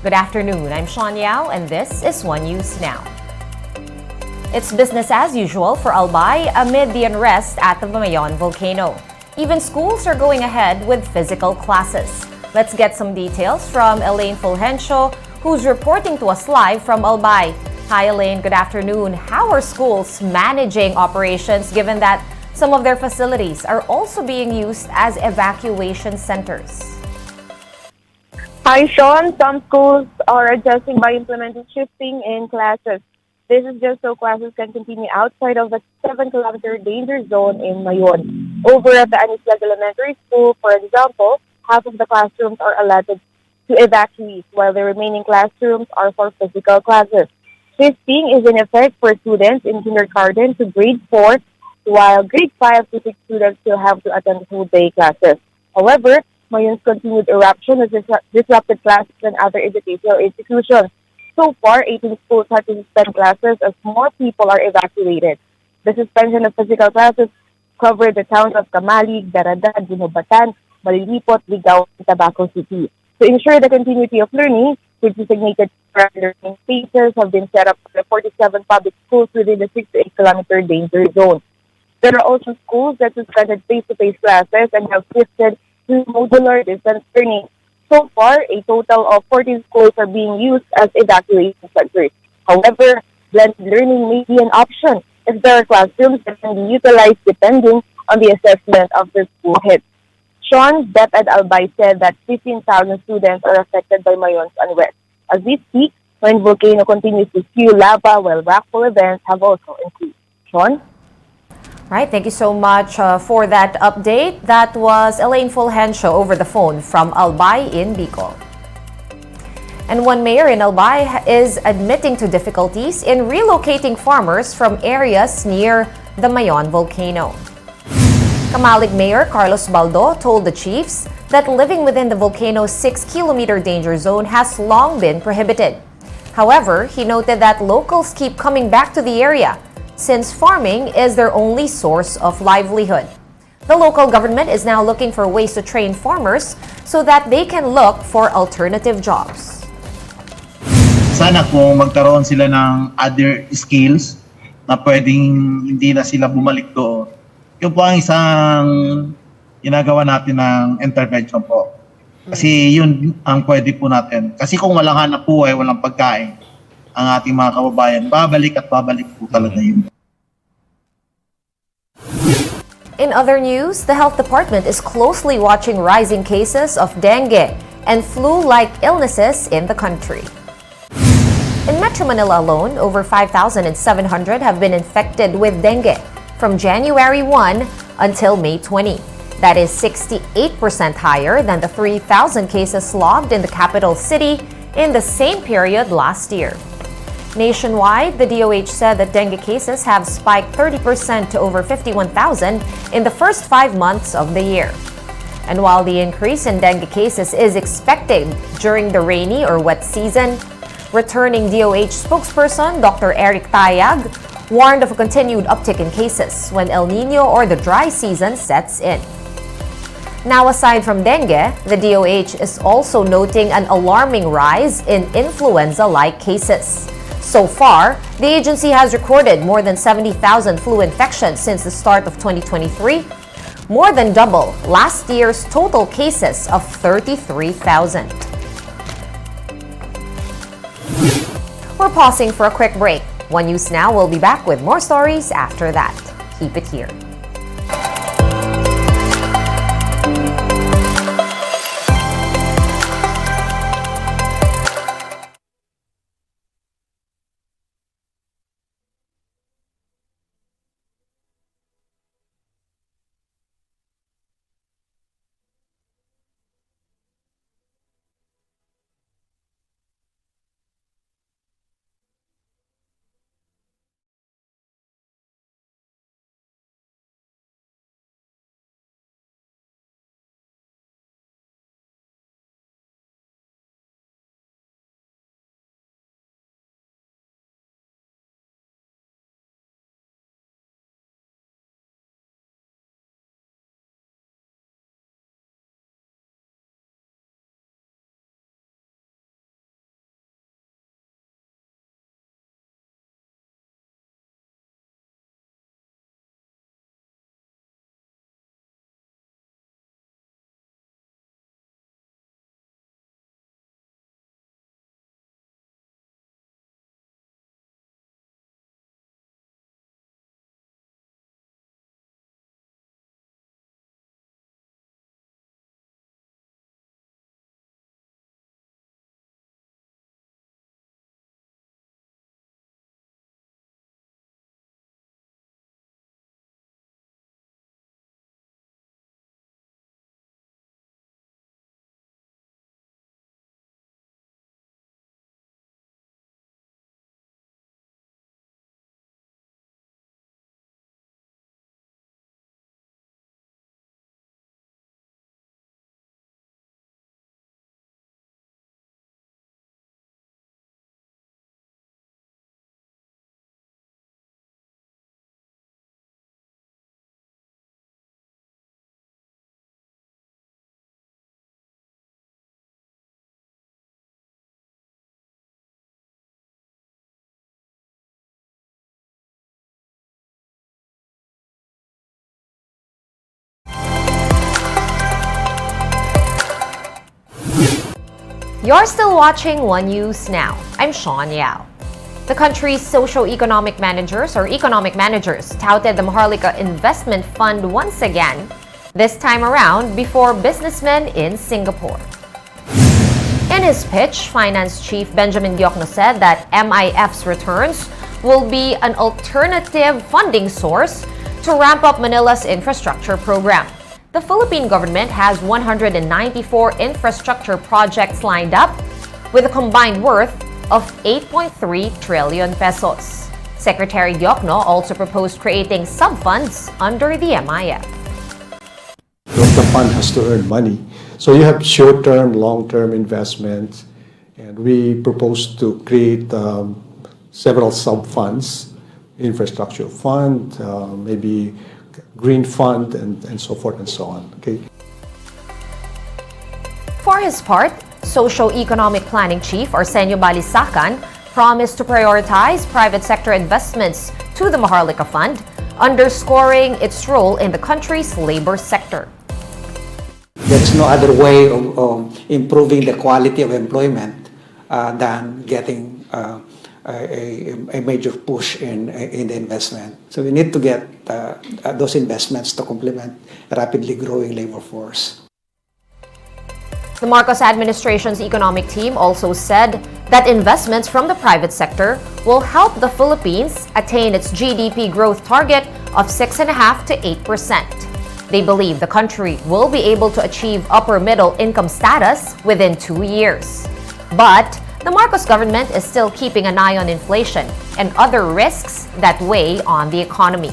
Good afternoon, I'm Sean Yao and this is One News Now. It's business as usual for Albay amid the unrest at the Mayon volcano. Even schools are going ahead with physical classes. Let's get some details from Elaine Fulgencio, who's reporting to us live from Albay. Hi Elaine, good afternoon. How are schools managing operations given that some of their facilities are also being used as evacuation centers? Hi, Sean. Some schools are adjusting by implementing shifting in classes. This is just so classes can continue outside of the 7-kilometer danger zone in Mayon. Over at the Anislag Elementary School, for example, half of the classrooms are allotted to evacuees, while the remaining classrooms are for physical classes. Shifting is in effect for students in kindergarten to grade 4, while grade 5 to 6 students still have to attend full-day classes. However, Mayon's continued eruption has disrupted classes and other educational institutions. So far, 18 schools had to suspend classes as more people are evacuated. The suspension of physical classes covered the towns of Camalig, Daradad, Ginobatan, Malilipot, Ligao, and Tabaco City. To ensure the continuity of learning, which designated learning spaces have been set up for the 47 public schools within the 6 to 8-kilometer danger zone. There are also schools that suspended face-to-face classes and have shifted to modular distance learning. So far, a total of 14 schools are being used as evacuation centers. However, blended learning may be an option if there are classrooms that can be utilized depending on the assessment of the school head. Sean Depp at Albay said that 15,000 students are affected by Mayon's unrest. As we speak, Mayon volcano continues to spew lava while rockfall events have also increased. Sean? Right, thank you so much for that update. That was Elaine Fulgencio over the phone from Albay in Bicol. And one mayor in Albay is admitting to difficulties in relocating farmers from areas near the Mayon volcano. Camalig Mayor Carlos Baldo told the chiefs that living within the volcano's 6-kilometer danger zone has long been prohibited. However, he noted that locals keep coming back to the area since farming is their only source of livelihood. The local government is now looking for ways to train farmers so that they can look for alternative jobs. Sana kung magkaroon sila ng other skills na pwedeng hindi na sila bumalik doon. Yun po ang isang ginagawa natin ng intervention po. Kasi yun ang pwede po natin. Kasi kung walang hanap buhay, walang pagkain, ang ating mga kababayan, babalik at babalik po talaga yun. In other news, the health department is closely watching rising cases of dengue and flu-like illnesses in the country. In Metro Manila alone, over 5,700 have been infected with dengue from January 1 until May 20. That is 68% higher than the 3,000 cases logged in the capital city in the same period last year. Nationwide, the DOH said that dengue cases have spiked 30% to over 51,000 in the first 5 months of the year. And while the increase in dengue cases is expected during the rainy or wet season, returning DOH spokesperson Dr. Eric Tayag warned of a continued uptick in cases when El Nino or the dry season sets in. Now, aside from dengue, the DOH is also noting an alarming rise in influenza-like cases. So far, the agency has recorded more than 70,000 flu infections since the start of 2023, more than double last year's total cases of 33,000. We're pausing for a quick break. One News Now will be back with more stories after that. Keep it here. You're still watching One News Now. I'm Sean Yao. The country's socio-economic managers or economic managers touted the Maharlika Investment Fund once again, this time around before businessmen in Singapore. In his pitch, Finance Chief Benjamin Diokno said that MIF's returns will be an alternative funding source to ramp up Manila's infrastructure program. The Philippine government has 194 infrastructure projects lined up with a combined worth of 8.3 trillion pesos. Secretary Diokno also proposed creating sub-funds under the MIF. The fund has to earn money. So you have short-term, long-term investments, and we propose to create several sub-funds, infrastructure fund, maybe green fund, and so forth and so on. Okay. For his part, Socio-Economic Planning Chief Arsenio Balisacan promised to prioritize private sector investments to the Maharlika Fund, underscoring its role in the country's labor sector. There's no other way of improving the quality of employment than getting a major push in the investment. So we need to get those investments to complement a rapidly growing labor force. The Marcos administration's economic team also said that investments from the private sector will help the Philippines attain its GDP growth target of 6.5% to 8%. They believe the country will be able to achieve upper middle income status within 2 years. But the Marcos government is still keeping an eye on inflation and other risks that weigh on the economy.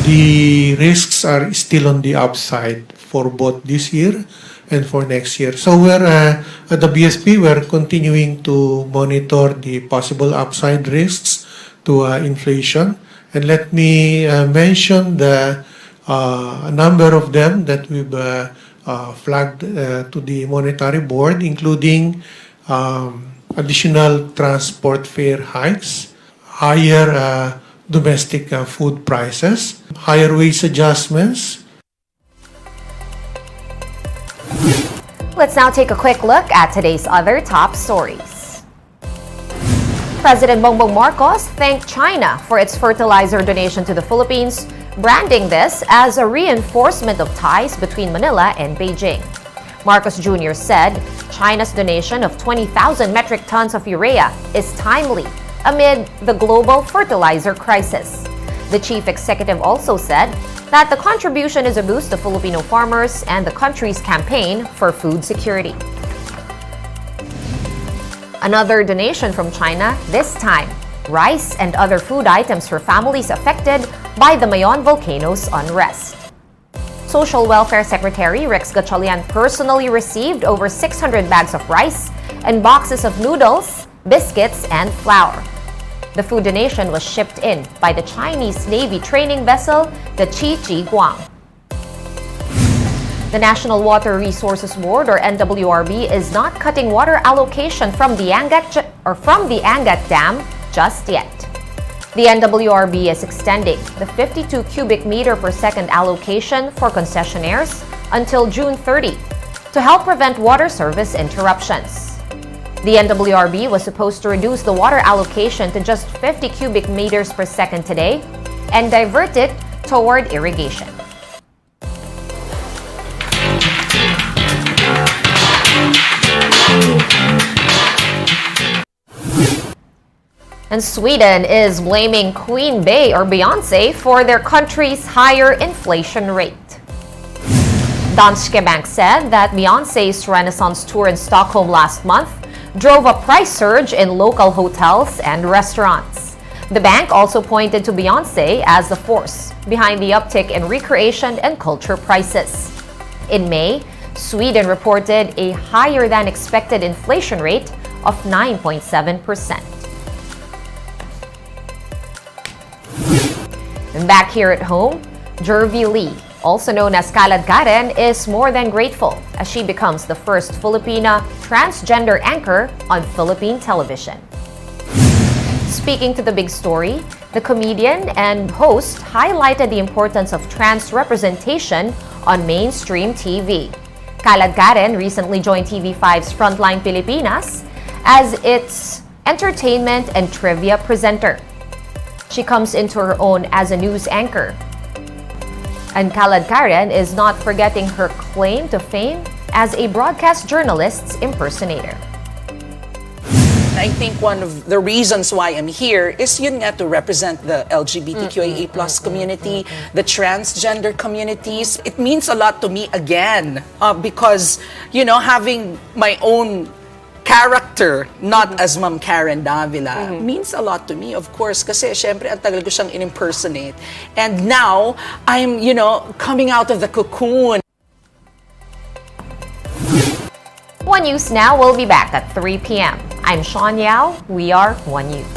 The risks are still on the upside for both this year and for next year. So we're at the BSP, we're continuing to monitor the possible upside risks to inflation. And let me mention a number of them that we've flagged to the Monetary Board, including additional transport fare hikes, higher domestic food prices, higher wage adjustments. Let's now take a quick look at today's other top stories. President Bongbong Marcos thanked China for its fertilizer donation to the Philippines, branding this as a reinforcement of ties between Manila and Beijing. Marcos Jr. said China's donation of 20,000 metric tons of urea is timely amid the global fertilizer crisis. The chief executive also said that the contribution is a boost to Filipino farmers and the country's campaign for food security. Another donation from China, this time rice and other food items for families affected by the Mayon volcano's unrest. Social Welfare Secretary Rex Gatchalian personally received over 600 bags of rice and boxes of noodles, biscuits, and flour. The food donation was shipped in by the Chinese Navy training vessel, the Chi Guang. The National Water Resources Board, or NWRB, is not cutting water allocation from the Angat Dam just yet. The NWRB is extending the 52 cubic meter per second allocation for concessionaires until June 30 to help prevent water service interruptions. The NWRB was supposed to reduce the water allocation to just 50 cubic meters per second today and divert it toward irrigation. And Sweden is blaming Queen Bey or Beyonce for their country's higher inflation rate. Danske Bank said that Beyonce's Renaissance tour in Stockholm last month drove a price surge in local hotels and restaurants. The bank also pointed to Beyonce as the force behind the uptick in recreation and culture prices. In May, Sweden reported a higher than expected inflation rate of 9.7%. And back here at home, Jervy Lee, also known as Kalad Karen, is more than grateful as she becomes the first Filipina transgender anchor on Philippine television. Speaking to the big story, the comedian and host highlighted the importance of trans representation on mainstream TV. Kalad Karen recently joined TV5's Frontline Filipinas as its entertainment and trivia presenter. She comes into her own as a news anchor. And Kalad Karen is not forgetting her claim to fame as a broadcast journalist's impersonator. I think one of the reasons why I'm here is yun nga to represent the LGBTQIA+ community, the transgender communities. It means a lot to me again because, you know, having my own character, not as Ma'am Karen Davila, means a lot to me, of course, kasi syempre ang tagal ko siyang in-impersonate. And now, I'm, you know, coming out of the cocoon. One News Now will be back at 3 p.m. I'm Sean Yao. We are One News.